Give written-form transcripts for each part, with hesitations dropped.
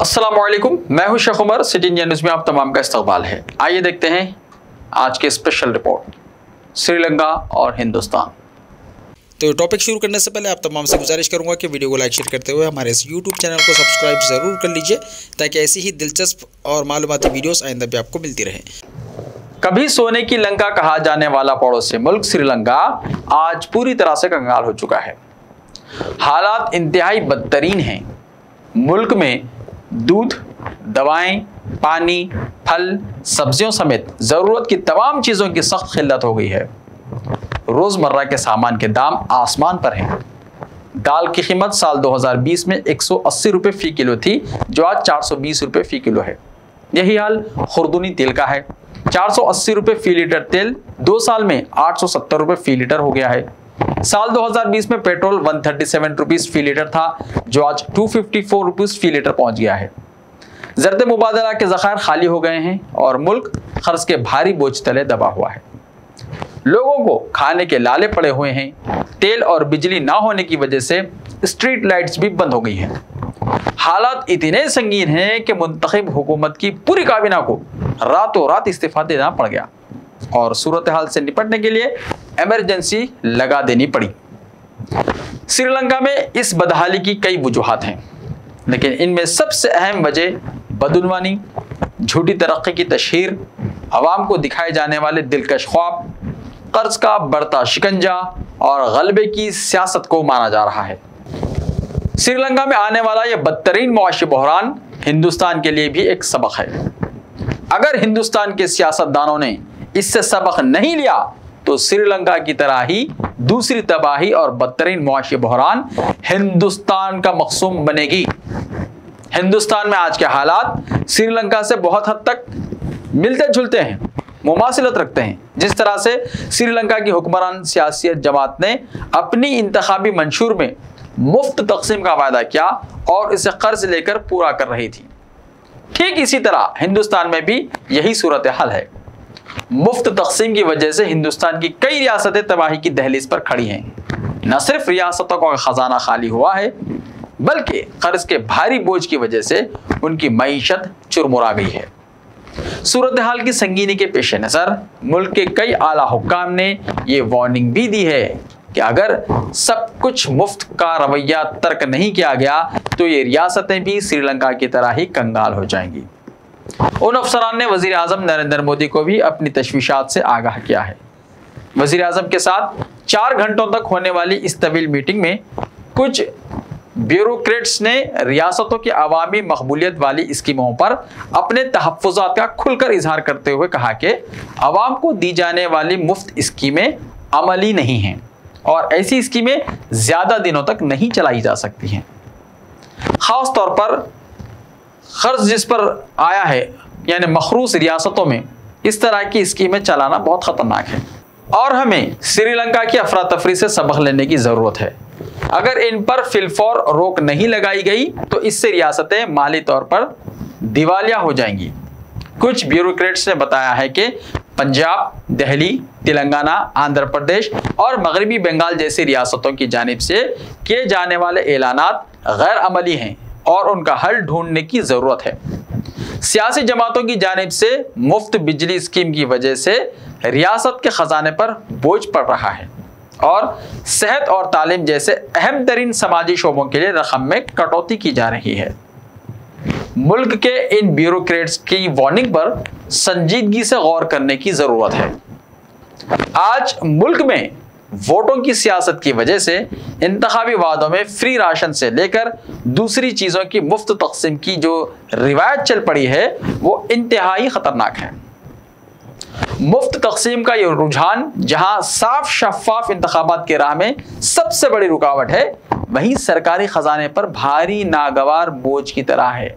अस्सलामुअलैकुम, मैं हूं Sheikh Umar. City India News में आप तमाम का इस्तकबाल है। आइए देखते हैं आज के स्पेशल रिपोर्ट श्रीलंका और हिंदुस्तान। तो टॉपिक शुरू करने से पहले आप तमाम से गुजारिश करूंगा कि वीडियो को लाइक शेयर करते हुए हमारे इस यूट्यूब चैनल को सब्सक्राइब ज़रूर कर लीजिए ताकि ऐसी ही दिलचस्प और मालूमाती वीडियोस आइंदा भी आपको मिलती रहे। कभी सोने की लंका कहा जाने वाला पड़ोसी मुल्क श्रीलंका आज पूरी तरह से कंगाल हो चुका है। हालात इंतहाई बदतरीन हैं। मुल्क में दूध, दवाएं, पानी, फल, सब्जियों समेत ज़रूरत की तमाम चीज़ों की सख्त किल्लत हो गई है। रोज़मर्रा के सामान के दाम आसमान पर हैं। दाल की कीमत साल 2020 में 180 रुपये फ़ी किलो थी, जो आज 420 रुपये फ़ी किलो है। यही हाल खुर्दुनी तेल का है। 480 रुपये फ़ी लीटर तेल 2 साल में 870 रुपये फ़ी लीटर हो गया है। साल 2020 में पेट्रोल 137 रुपीज़ फ़ी लीटर था, जो आज 254 रुपीज़ फ़ी लीटर पहुंच गया है। ज़रद मुबादला के ज़खायर खाली हो गए हैं और मुल्क कर्ज के भारी बोझ तले दबा हुआ है। लोगों को खाने के लाले पड़े हुए हैं। तेल और बिजली ना होने की वजह से स्ट्रीट लाइट्स भी बंद हो गई हैं। हालात इतने संगीन हैं कि मुंतखब हुकूमत की पूरी काबिना को रातों रात इस्तीफा देना पड़ गया और सूरत हाल से निपटने के लिए इमरजेंसी लगा देनी पड़ी। श्रीलंका में इस बदहाली की कई वजूहात हैं, लेकिन इनमें सबसे अहम वजह बदउनवानी, झूठी तरक्की की तशहीर, अवाम को दिखाए जाने वाले दिलकश ख्वाब, कर्ज का बढ़ता शिकंजा और गलबे की सियासत को माना जा रहा है। श्रीलंका में आने वाला यह बदतरीन मुआशी बहरान हिंदुस्तान के लिए भी एक सबक है। अगर हिंदुस्तान के सियासतदानों ने इससे सबक नहीं लिया तो श्रीलंका की तरह ही दूसरी तबाही और बदतरीन मुआशी बहरान हिंदुस्तान का मकसूम बनेगी। हिंदुस्तान में आज के हालात श्रीलंका से बहुत हद तक मिलते जुलते हैं, मुमासिलत रखते हैं। जिस तरह से श्रीलंका की हुक्मरान सियासी जमात ने अपनी इंतखाबी मंशूर में मुफ्त तकसीम का वायदा किया और इसे कर्ज लेकर पूरा कर रही थी, ठीक इसी तरह हिंदुस्तान में भी यही सूरत हाल है। मुफ्त तकसीम की वजह से हिंदुस्तान की कई रियासतें तबाही की दहलीज पर खड़ी हैं। न सिर्फ रियासतों का खजाना खाली हुआ है, बल्कि कर्ज के भारी बोझ की वजह से उनकी मईशत चुरमुरा गई है। सूरत हाल की संगीनी के पेश नज़र मुल्क के कई आला हुक्काम ने यह वार्निंग भी दी है कि अगर सब कुछ मुफ्त का रवैया तर्क नहीं किया गया तो ये रियासतें भी श्रीलंका की तरह ही कंगाल हो जाएंगी। उन अफसरान ने वज़ीर आज़म नरेंद्र मोदी को भी अपनी तशवीशात से आगाह किया है। वज़ीर आज़म के साथ 4 घंटों तक होने वाली इस तवील मीटिंग में कुछ ब्यूरोक्रेट्स ने रियासतों की अवामी मकबूलियत वाली स्कीमों पर अपने तहफ़्फ़ुज़ात का खुलकर इजहार करते हुए कहा कि अवाम को दी जाने वाली मुफ्त स्कीमें अमली नहीं हैं और ऐसी स्कीमें ज़्यादा दिनों तक नहीं चलाई जा सकती हैं। ख़ास तौर पर कर्ज जिस पर आया है, यानी मखरूस रियासतों में इस तरह की स्कीमें चलाना बहुत ख़तरनाक है और हमें श्रीलंका की अफरा तफरी से सबक लेने की ज़रूरत है। अगर इन पर फिलफौर रोक नहीं लगाई गई तो इससे रियासतें माली तौर पर दिवालिया हो जाएंगी। कुछ ब्यूरोक्रेट्स ने बताया है कि पंजाब, दिल्ली, तेलंगाना, आंध्र प्रदेश और मगरबी बंगाल जैसी रियासतों की जानिब से किए जाने वाले ऐलानात गैर अमली हैं और उनका हल ढूंढने की ज़रूरत है। सियासी जमातों की जानिब से मुफ्त बिजली स्कीम की वजह से रियासत के ख़जाने पर बोझ पड़ रहा है और सेहत और तालीम जैसे अहम तरीन समाजी शोबों के लिए रकम में कटौती की जा रही है। मुल्क के इन ब्यूरोक्रेट्स की वार्निंग पर संजीदगी से गौर करने की ज़रूरत है। आज मुल्क में वोटों की सियासत की वजह से इंतखाबी वादों में फ्री राशन से लेकर दूसरी चीज़ों की मुफ्त तकसीम की जो रिवायत चल पड़ी है वो इंतहाई ख़तरनाक है। मुफ्त तकसीम का ये रुझान जहां साफ शफाफ इंतखाबात के राह में सबसे बड़ी रुकावट है, वहीं सरकारी खजाने पर भारी नागवार बोझ की तरह है।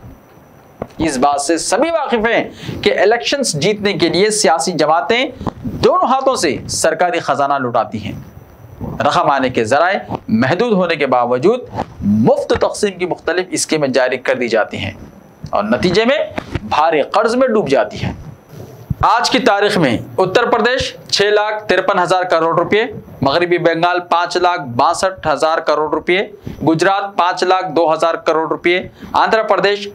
इस बात से सभी वाकिफ हैं कि इलेक्शंस जीतने के लिए सियासी जमातें दोनों हाथों से सरकारी खजाना लुटाती हैं। रकम आने के ज़राए महदूद होने के बावजूद मुफ्त तकसीम की मुख्तलिफ स्कीमें जारी कर दी जाती हैं और नतीजे में भारी कर्ज में डूब जाती हैं। आज की तारीख में उत्तर प्रदेश 6,53,000 करोड़ रुपए, मगरबी बंगाल 5,62,000 करोड़ रुपए, गुजरात 5,02,000 करोड़ रुपए, आंध्र प्रदेश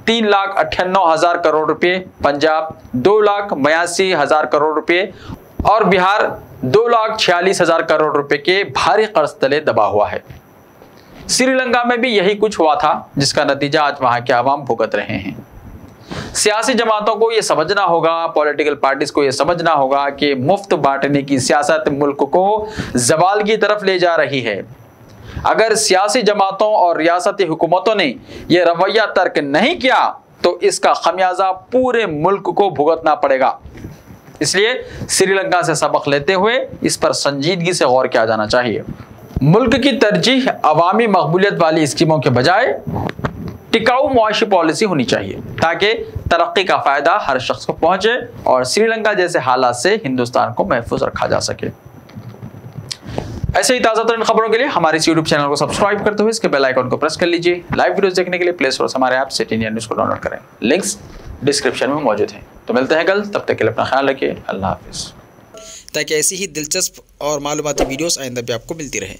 3,98,000 करोड़ रुपए, पंजाब 2,82,000 करोड़ रुपए और बिहार 2,46,000 करोड़ रुपए के भारी कर्ज तले दबा हुआ है। श्रीलंका में भी यही कुछ हुआ था, जिसका नतीजा आज वहां के आवाम भुगत रहे हैं। सियासी जमातों को यह समझना होगा, पॉलिटिकल पार्टीज को यह समझना होगा कि मुफ्त बांटने की सियासत मुल्क को जवाल की तरफ ले जा रही है। अगर सियासी जमातों और रियासती हुकूमतों ने यह रवैया तर्क नहीं किया तो इसका खमियाजा पूरे मुल्क को भुगतना पड़ेगा। इसलिए श्रीलंका से सबक लेते हुए इस पर संजीदगी से गौर किया जाना चाहिए। मुल्क की तरजीह अवामी मकबूलियत वाली स्कीमों के बजाय टिकाऊ मुआशी पॉलिसी होनी चाहिए, ताकि तरक्की का फायदा हर शख्स को पहुंचे और श्रीलंका जैसे हालात से हिंदुस्तान को महफूज रखा जा सके। ऐसे ही ताज़ा तरीन खबरों के लिए हमारे इस YouTube चैनल को सब्सक्राइब करते हुए इसके बेल आइकन को प्रेस कर लीजिए। लाइव वीडियोस देखने के लिए प्ले स्टोर से हमारे ऐप सिटी इंडिया न्यूज़ को डाउनलोड करें, लिंक्स डिस्क्रिप्शन में मौजूद हैं। तो मिलते हैं कल, तब तक के लिए अपना ख्याल रखिए। अल्लाह हाफिज़। ताकि ऐसी ही दिलचस्प और मालूमाती वीडियोस आइंदा भी आपको मिलती रहे।